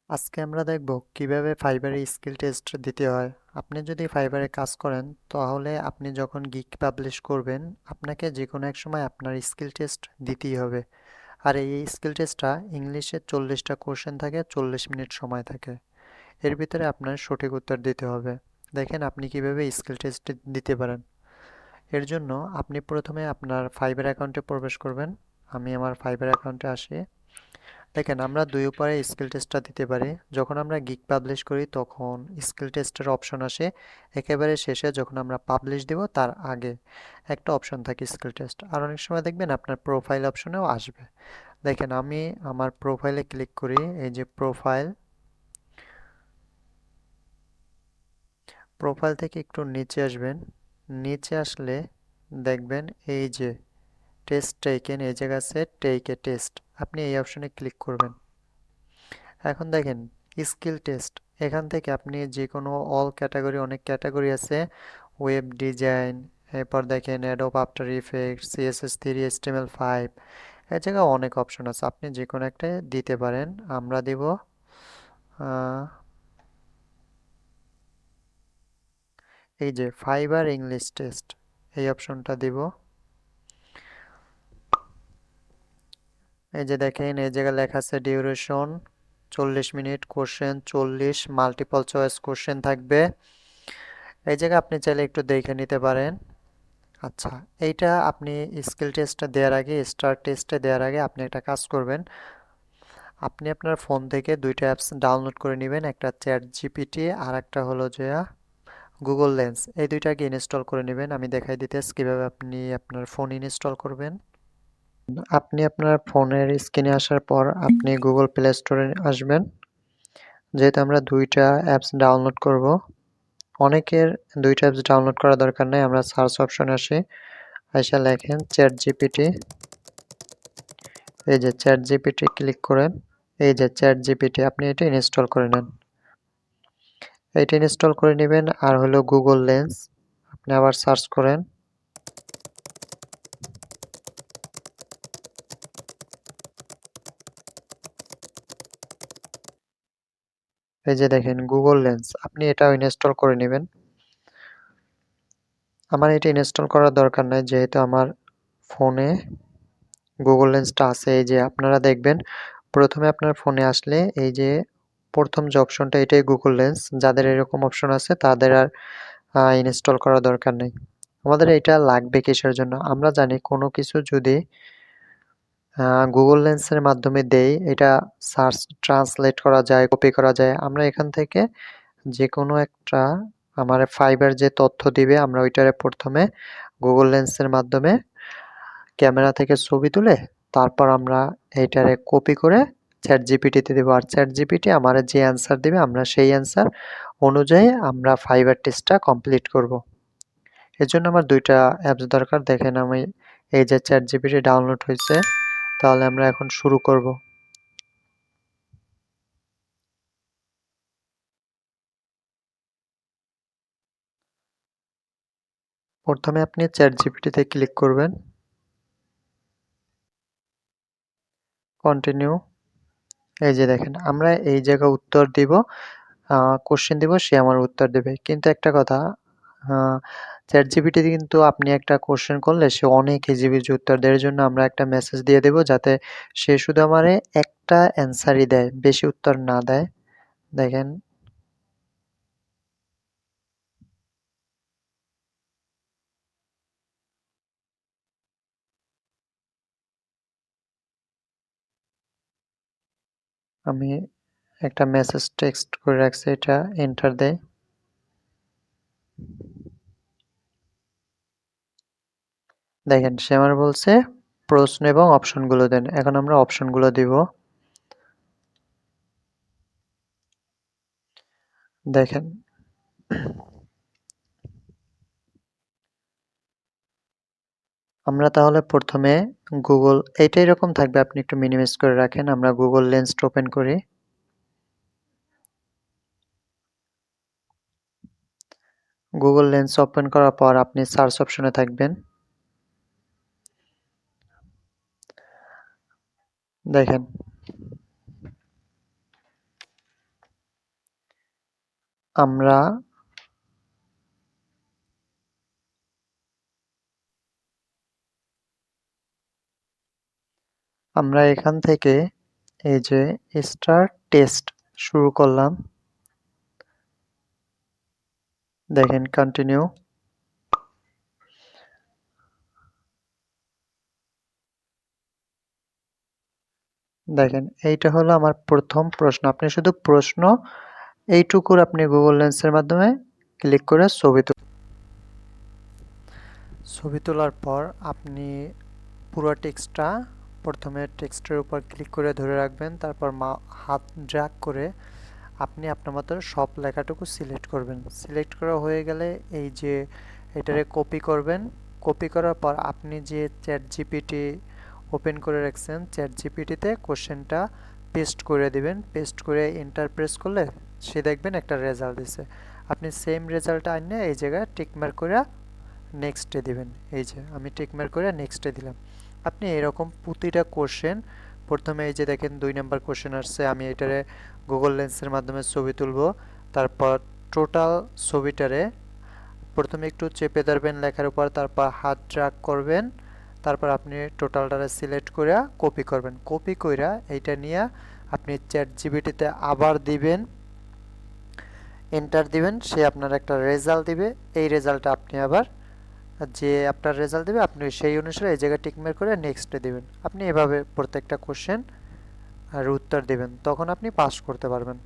আজকে আমরা দেখব কিভাবে ফাইবারে স্কিল টেস্ট দিতে হয়। আপনি যদি ফাইবারে কাজ করেন তাহলে আপনি যখন গিগ পাবলিশ করবেন আপনাকে যে কোনো এক সময় আপনার স্কিল টেস্ট দিতেই হবে। আর এই স্কিল টেস্টটা ইংলিশে 40টা কোশ্চেন থাকে, 40 মিনিট সময় থাকে। এর ভিতরে আপনার সঠিক উত্তর দিতে হবে। দেখেন আপনি কিভাবে স্কিল টেস্ট দিতে পারেন। এর জন্য আপনি প্রথমে আপনার ফাইবার অ্যাকাউন্টে প্রবেশ করবেন। আমি আমার ফাইবার অ্যাকাউন্টে আসি। দেখেন আমরা দুই উপায়ে স্কিল টেস্টটা দিতে পারি। যখন আমরা গিগ পাবলিশ করি তখন স্কিল টেস্টের অপশন আসে। একেবারে শেষে যখন আমরা পাবলিশ দিব তার আগে একটা অপশন থাকে স্কিল টেস্ট। আর অনেক সময় দেখবেন আপনার প্রোফাইল অপশনেও আসবে। দেখেন আমি আমার প্রোফাইলে ক্লিক করি। এই যে প্রোফাইল, প্রোফাইল থেকে একটু নিচে আসবেন। নিচে আসলে দেখবেন এই যে টেস্ট টেকেন, এই জায়গা আছে টেক এ টেস্ট। আপনি এই অপশনে ক্লিক করবেন। এখন দেখেন স্কিল টেস্ট, এখান থেকে আপনি যে কোনো অল ক্যাটাগরি, অনেক ক্যাটাগরি আছে, ওয়েব ডিজাইন, এরপর দেখেন Adobe after effects, CSS3, HTML5, এর জায়গায় অনেক অপশন আছে, আপনি যে কোনো একটা দিতে পারেন। আমরা দিব এই যে ফাইবার ইংলিশ টেস্ট, এই অপশনটা দিব। এই যে দেখেন এই জায়গায় লেখা আছে duration 40 minute, question 40, multiple choice question থাকবে। এই জায়গায় আপনি চাইলে একটু দেখে নিতে পারেন। আচ্ছা, এইটা আপনি স্কিল টেস্টটা দেওয়ার আগে, স্টার টেস্টে দেওয়ার আগে আপনি একটা কাজ করবেন। আপনি আপনার ফোন থেকে দুইটা অ্যাপস ডাউনলোড করে নেবেন, একটা চ্যাট জিপিটি আর একটা হলো যে গুগল লেন্স। এই দুইটাকে ইনস্টল করে নেবেন। আমি দেখাই দিতেছি কীভাবে আপনি আপনার ফোন ইনস্টল করবেন। আপনি আপনার ফোনের স্ক্রিনে আসার পর আপনি গুগল প্লে স্টোরে আসবেন। যেহেতু আমরা দুইটা অ্যাপস ডাউনলোড করব, অনেকের দুইটা অ্যাপস ডাউনলোড করা দরকার নেই। আমরা সার্চ অপশনে আসি, আইসা লেখেন চ্যাট জিপিটি। এই যে চ্যাট জিপিটি ক্লিক করেন। এই যে চ্যাট জিপিটি, আপনি এটা ইনস্টল করে নেন। এইটা ইনস্টল করে নেবেন। আর হলো গুগল লেন্স, আপনি আবার সার্চ করেন। এই যে দেখেন গুগল লেন্স, আপনি এটাও ইনস্টল করে নেবেন। আমার এটা ইনস্টল করার দরকার নাই, যেহেতু আমার ফোনে গুগল লেন্সটা আছে। এই যে আপনারা দেখবেন প্রথমে আপনার ফোনে আসলে এই যে প্রথম যে অপশনটা, এটাই গুগল লেন্স। যাদের এরকম অপশন আছে তাদের আর ইনস্টল করার দরকার নেই। আমাদের এটা লাগবে কিসের জন্য? আমরা জানি কোনো কিছু যদি গুগল লেন্সের মাধ্যমে দেই, এটা সার্চ ট্রান্সলেট করা যায়, কপি করা যায়। আমরা এখান থেকে যে কোনো একটা আমার ফাইবার যে তথ্য দিবে, আমরা ওইটারে প্রথমে গুগল লেন্সের মাধ্যমে ক্যামেরা থেকে ছবি তুলে তারপর আমরা এইটারে কপি করে চ্যাট জিপিটিতে দেবো। আর চ্যাট জিপিটি আমার যে অ্যান্সার দেবে আমরা সেই অ্যান্সার অনুযায়ী আমরা ফাইবার টেস্টটা কমপ্লিট করব। এর জন্য আমার দুইটা অ্যাপস দরকার। দেখেন আমি এই যে চ্যাট জিপিটি ডাউনলোড হয়েছে, তাহলে আমরা এখন শুরু করব। প্রথমে আপনি চ্যাট জিপিটিতে ক্লিক করবেন, কন্টিনিউ। এই যে দেখেন আমরা এই জায়গায় উত্তর দিব, কোশ্চেন দিব, সে আমার উত্তর দেবে। কিন্তু একটা কথা, চ্যাট জিপিটিতে কিন্তু আপনি একটা কোশ্চেন করলে সে অনেক হিজিবিজি উত্তর দেওয়ার জন্য আমরা একটা মেসেজ দিয়ে দেব, যাতে সে শুধু আমারে একটা অ্যান্সারই দেয়, বেশি উত্তর না দেয়। দেখেন আমি একটা মেসেজ টেক্সট করে রাখছি, এটা এন্টার দেয়। দেখেন সে আমার বলছে প্রশ্ন এবং অপশনগুলো দেন। এখন আমরা অপশনগুলো দিব। দেখেন আমরা তাহলে প্রথমে গুগল, এইটা এরকম থাকবে, আপনি একটু মিনিমাইজ করে রাখেন। আমরা গুগল লেন্সটা ওপেন করি। গুগল লেন্স ওপেন করার পর আপনি সার্চ অপশনে থাকবেন। দেখেন আমরা আমরা এখান থেকে এই যে স্টার্ট টেস্ট শুরু করলাম। দেখেন কন্টিনিউ। দেখেন এইটা হলো আমার প্রথম প্রশ্ন। আপনি শুধু প্রশ্ন এইটুকুর আপনি গুগল লেন্সের মাধ্যমে ক্লিক করে ছবি তোলার পর আপনি পুরো টেক্সটটা প্রথমে টেক্সটের উপর ক্লিক করে ধরে রাখবেন, তারপর হাত ড্র্যাগ করে আপনি আপনার মতো সব লেখাটুকু সিলেক্ট করবেন। সিলেক্ট করা হয়ে গেলে এই যে এটারে কপি করবেন। কপি করার পর আপনি যে চ্যাট জিপিটি ওপেন করে রাখছেন, চ্যাট জিপিটিতে কোশ্চেনটা পেস্ট করে দিবেন। পেস্ট করে এন্টার প্রেস করলে সে দেখবেন একটা রেজাল্ট দিছে। আপনি সেম রেজাল্টটা আনিয়ে এই জায়গায় টিকমার্ক করে নেক্সটে দিবেন। এই যে আমি টিকমার্ক করে নেক্সটে দিলাম। আপনি এরকম প্রতিটা কোশ্চেন প্রথমে এই যে দেখেন 2 নাম্বার কোশ্চেন আসছে, আমি এটারে গুগল লেন্সের মাধ্যমে ছবি তুলব। তারপর টোটাল ছবিটারে প্রথমে একটু চেপে ধরবেন লেখার উপর, তারপর হাত ড্র্যাগ করবেন, তারপর আপনি টোটালটারে সিলেক্ট করে কপি করবেন। কপি কইরা এইটা নিয়ে আপনি চ্যাট জিপিটিতে আবার দিবেন, এন্টার দিবেন, সে আপনার একটা রেজাল্ট দিবে। এই রেজাল্টটা আপনি আবার যে আপনার রেজাল্ট দেবে আপনি সেই অনুসারে এই জায়গায় টিকমার্ক করে নেক্সটে দিবেন। আপনি এভাবে প্রত্যেকটা কোশ্চেন আর উত্তর দিবেন, তখন আপনি পাস করতে পারবেন।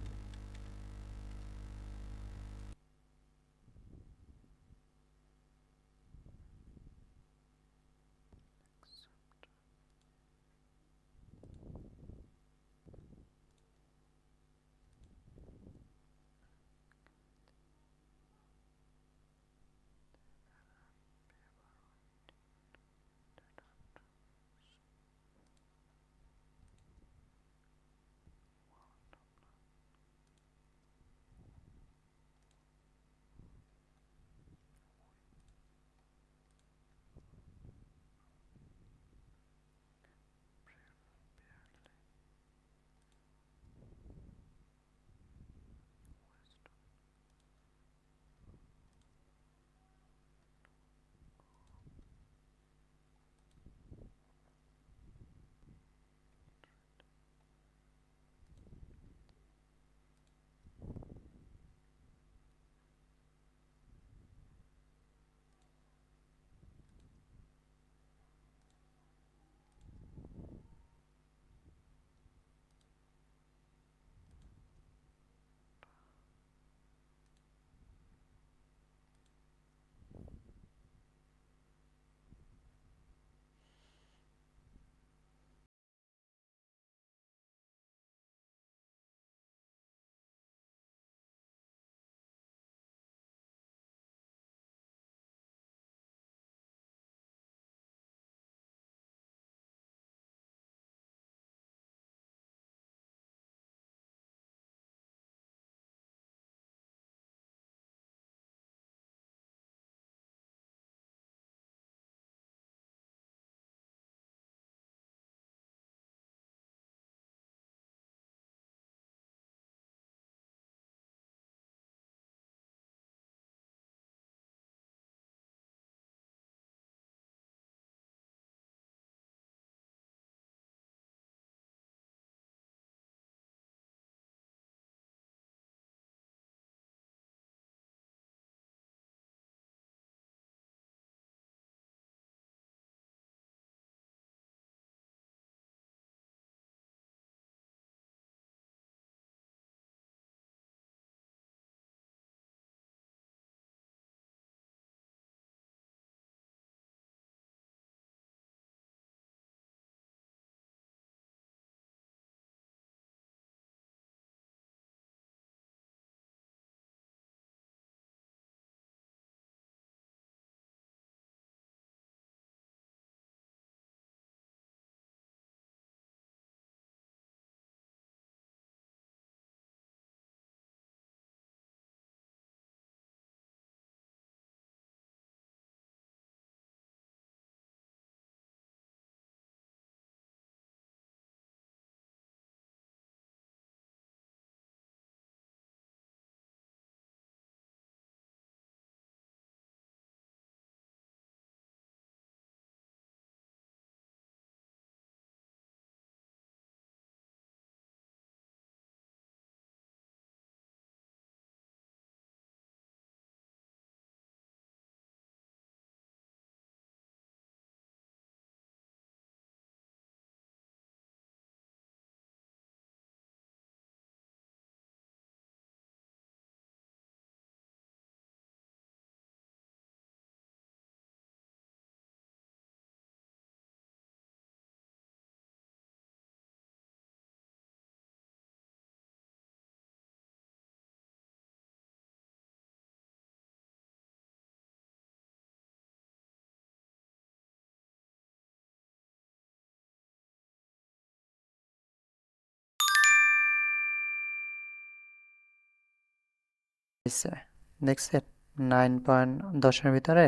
দেখছেন 9.10-এর ভিতরে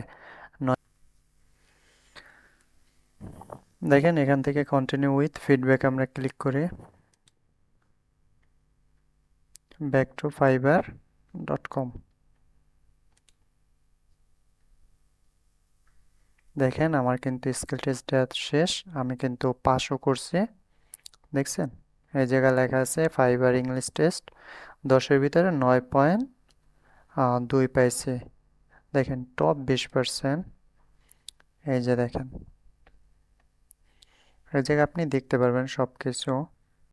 9। দেখেন এখান থেকে কন্টিনিউ উইথ ফিডব্যাক আমরা ক্লিক করে ব্যাক টু fiverr.com। দেখেন আমার কিন্তু স্কিল টেস্ট দেওয়া শেষ, আমি কিন্তু পাসও করছি। দেখছেন এই জায়গায় লেখা আছে ফাইবার ইংলিশ টেস্ট 10-এর ভিতরে 9.2 পাইছে। দেখেন টপ 20%। এই যে দেখেন এই জায়গায় আপনি দেখতে পারবেন সব কিছু।